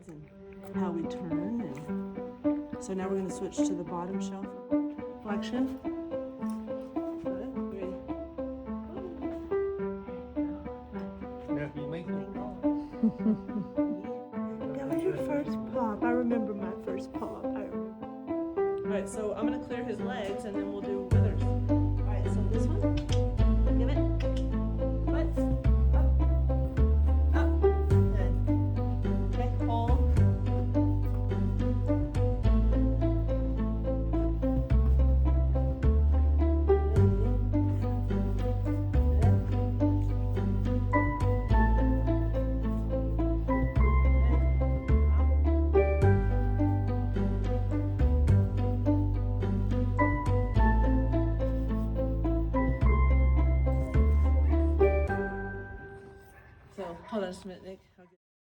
legs and how we turn. And so now we're going to switch to the bottom shelf flexion. Good. Ready? That was your first pop. I remember my first pop. All right, so I'm going to clear his legs and then we'll do withers. All right, so this one. Give it. Foot. Up. Up. Good. Okay, hold. So, hold on just a minute, Nick.